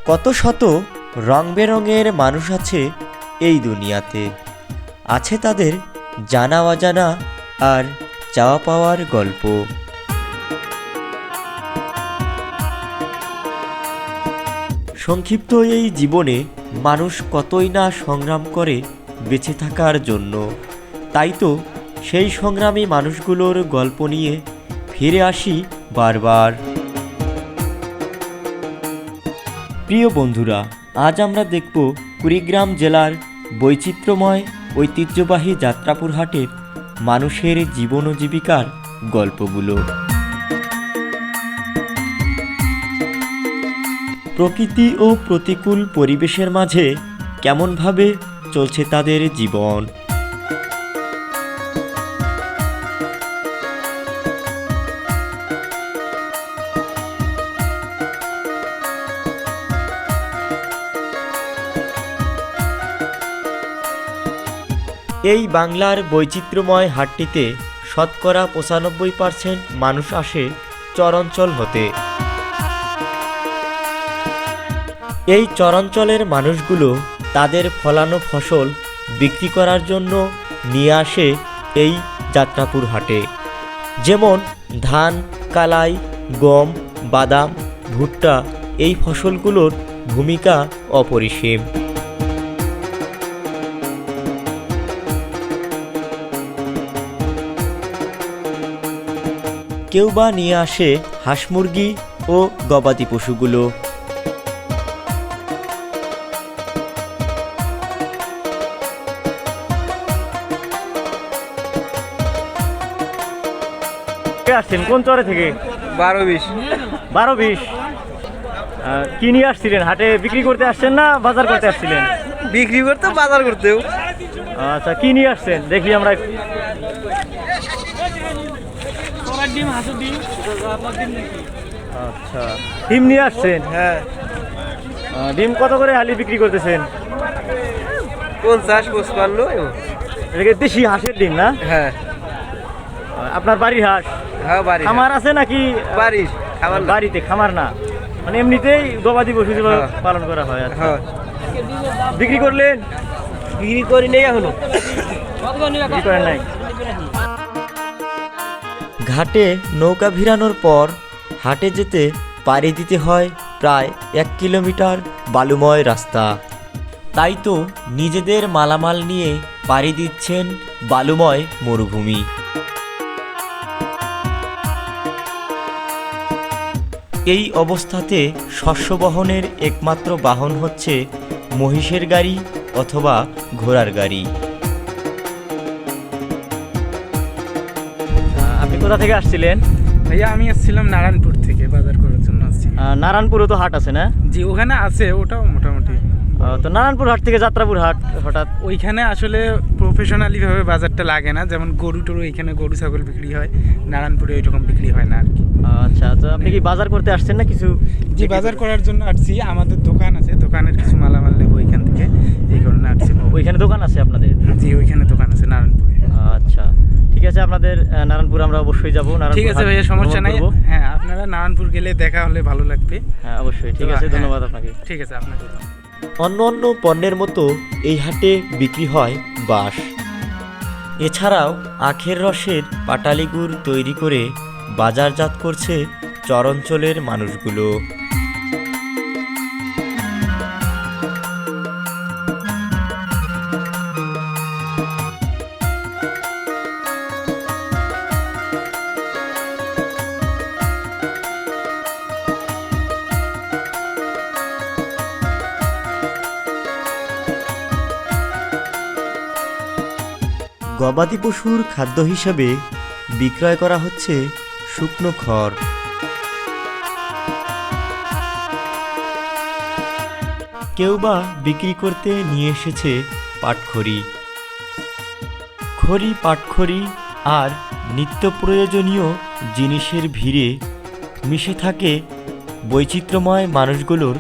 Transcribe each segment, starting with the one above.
কত শত রং বেরঙের মানুষ আছে এই দুনিয়াতে, আছে তাদের জানা অজানা আর চাওয়া পাওয়ার গল্প। সংক্ষিপ্ত এই জীবনে মানুষ কতই না সংগ্রাম করে বেঁচে থাকার জন্য, তাই তো সেই সংগ্রামী মানুষগুলোর গল্প নিয়ে ফিরে আসি বারবার। প্রিয় বন্ধুরা, আজ আমরা দেখব কুড়িগ্রাম জেলার বৈচিত্র্যময় ঐতিহ্যবাহী যাত্রাপুর হাটের মানুষের জীবন ও জীবিকার গল্পগুলো। প্রকৃতি ও প্রতিকূল পরিবেশের মাঝে কেমনভাবে চলছে তাদের জীবন। এই বাংলার বৈচিত্র্যময় হাটটিতে শতকরা ৯৫% মানুষ আসে চরাঞ্চল হতে। এই চরাঞ্চলের মানুষগুলো তাদের ফলানো ফসল বিক্রি করার জন্য নিয়ে আসে এই যাত্রাপুর হাটে। যেমন ধান, কালাই, গম, বাদাম, ভুট্টা, এই ফসলগুলোর ভূমিকা অপরিসীম। কেউ বা নিয়ে আসে হাঁস মুরগি ও গবাদি পশুগুলো। আসছেন কোন চরে থেকে? 12-20 কি নিয়ে আসছিলেন? হাটে বিক্রি করতে আসছেন না বাজার করতে আসছিলেন? বিক্রি করতে, বাজার করতেও। আচ্ছা, কি নিয়ে আসছেন দেখি আমরা। আচ্ছা, ডিম নিয়ে আসছেন? হ্যাঁ। ডিম কত করে হালি বিক্রি করতেছেন? 50-55। এটাকে দেশি হাঁসের ডিম না? হ্যাঁ। আপনার বাড়ির হাঁস? হ্যাঁ, বাড়ি। খামার আছে নাকি? বাড়ির খামার। বাড়িতে খামার না, মানে এমনিতেই গবাদি পশু পালন করা হয়। আচ্ছা, বিক্রি করলেন? বিক্রি করি নেই এখনো। বিক্রি করেন নাই? ঘাটে নৌকা ভিড়ানোর পর হাটে যেতে পাড়ি দিতে হয় প্রায় 1 কিলোমিটার বালুময় রাস্তা। তাই তো নিজেদের মালামাল নিয়ে পাড়ি দিচ্ছেন বালুময় মরুভূমি। এই অবস্থাতে শস্য বহনের একমাত্র বাহন হচ্ছে মহিষের গাড়ি অথবা ঘোড়ার গাড়ি। আপনি কোথা থেকে আসছিলেন? ভাইয়া আমি আসছিলাম নারায়ণপুর থেকে, বাজার করার জন্য আসছি। নারায়ণপুরে তো হাট আছে না? জি, ওখানে আছে, ওটাও মোটামুটি। তো নারায়ণপুর হাট থেকে যাত্রাপুর হাট হঠাৎ? ওইখানে আসলে প্রফেশনালি ভাবে বাজারটা লাগে না, যেমন গরু টরু এখানে গরু ছাগল বিক্রি হয়, নারায়ণপুরে ওইরকম বিক্রি হয় না আর কি। আচ্ছা, তো আপনি কি বাজার করতে আসছেন না কিছু? জি, বাজার করার জন্য আসছি। আমাদের দোকান আছে, দোকানের কিছু মালামাল নেবো ওইখান থেকে, এই কারণে আসছি। ওইখানে দোকান আছে আপনাদের? জি, ওইখানে দোকান আছে নারায়ণপুরে। আচ্ছা, ঠিক আছে, আপনাদের নারায়ণপুর আমরা অবশ্যই যাবো। ঠিক আছে ভাইয়া, সমস্যা নাই। হ্যাঁ, আপনারা নারায়ণপুর গেলে দেখা হলে ভালো লাগবে। হ্যাঁ, অবশ্যই। ঠিক আছে, ধন্যবাদ আপনাকে। ঠিক আছে, আপনাকে। অন্য অন্য পণ্যের মতো এই হাটে বিক্রি হয় বাঁশ। এছাড়াও আখের রসের পাটালি গুড় তৈরি করে বাজারজাত করছে চরাঞ্চলের মানুষগুলো। গবাদি পশুর খাদ্য হিসেবে বিক্রয় করা হচ্ছে শুকনো খড়। কেউ বা বিক্রি করতে নিয়ে এসেছে পাটখড়ি। খড়ি, পাটখড়ি আর নিত্য প্রয়োজনীয় জিনিসের ভিড়ে মিশে থাকে বৈচিত্র্যময় মানুষগুলোর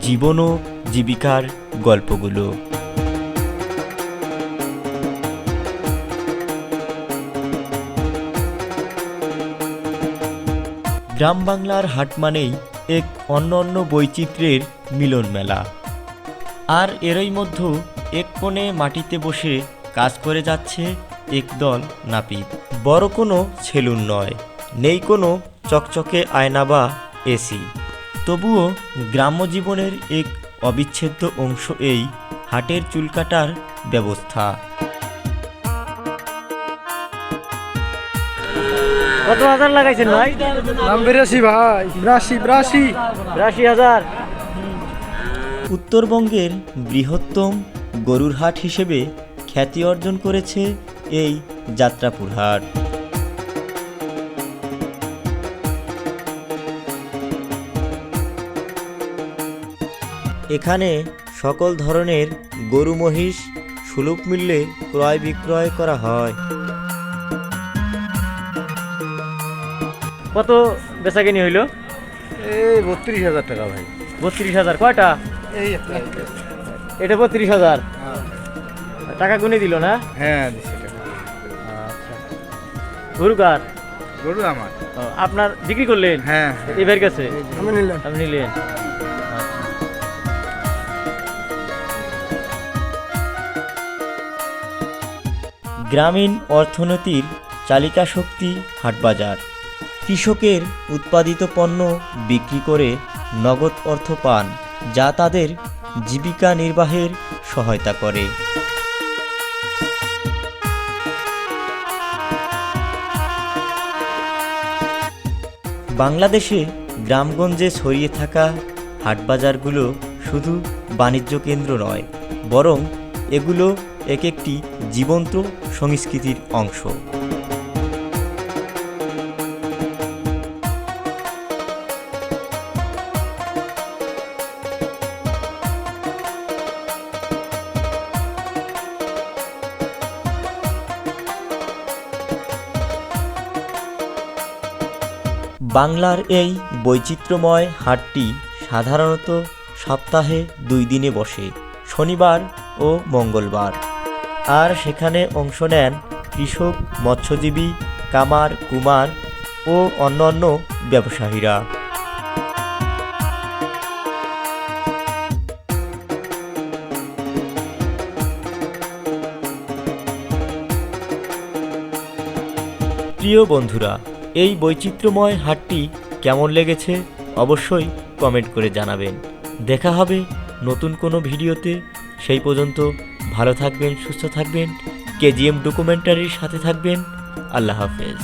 জীবন ও জীবিকার গল্পগুলো। গ্রাম বাংলার হাট মানেই এক অন্য বৈচিত্র্যের মিলন মেলা। আর এরই মধ্যে এক কোণে মাটিতে বসে কাজ করে যাচ্ছে একদল নাপিত। বড় কোনো সেলুন নয়, নেই কোনো চকচকে আয়না বা এসি, তবুও গ্রাম্য জীবনের এক অবিচ্ছেদ্য অংশ এই হাটের চুল কাটার ব্যবস্থা। কত হাজার লাগাইছেন ভাই? দাম বেড়েছি ভাই, ৮২,০০০। উত্তরবঙ্গের বৃহত্তম গরুর হাট হিসেবে খ্যাতি অর্জন করেছে এই যাত্রাপুর হাট। এখানে সকল ধরনের গরু মহিষ সুলভ মূল্যে ক্রয় বিক্রয় করা হয়। কত বেচাকেনি হইল? এই ৩২,০০০ টাকা ভাই। ৩২,০০০। কয়টা? এই এটা ৩২,০০০ টাকা গুনে দিল না? হ্যাঁ দিছে টাকা। আচ্ছা, গরু কার? গরু আমার। ও, আপনার বিক্রি করলেন? হ্যাঁ এবার কাছে আমি নিলাম। আপনি নিলেন। গ্রামীণ অর্থনীতির চালিকা শক্তি হাটবাজার। কৃষকের উৎপাদিত পণ্য বিক্রি করে নগদ অর্থ পান, যা তাদের জীবিকা নির্বাহের সহায়তা করে। বাংলাদেশে গ্রামগঞ্জে ছড়িয়ে থাকা হাটবাজারগুলো শুধু বাণিজ্য কেন্দ্র নয়, বরং এগুলো এক একটি জীবন্ত সংস্কৃতির অংশ। বাংলার এই বৈচিত্র্যময় হাটটি সাধারণত সপ্তাহে ২ দিনে বসে, শনিবার ও মঙ্গলবার। আর সেখানে অংশ নেন কৃষক, মৎস্যজীবী, কামার, কুমার ও অন্যান্য ব্যবসায়ীরা। প্রিয় বন্ধুরা, এই বৈচিত্র্যময় হাটটি কেমন লেগেছে অবশ্যই কমেন্ট করে জানাবেন। দেখা হবে নতুন কোনো ভিডিওতে। সেই পর্যন্ত ভালো থাকবেন, সুস্থ থাকবেন, কেজিএম ডকুমেন্টারির সাথে থাকবেন। আল্লাহ হাফেজ।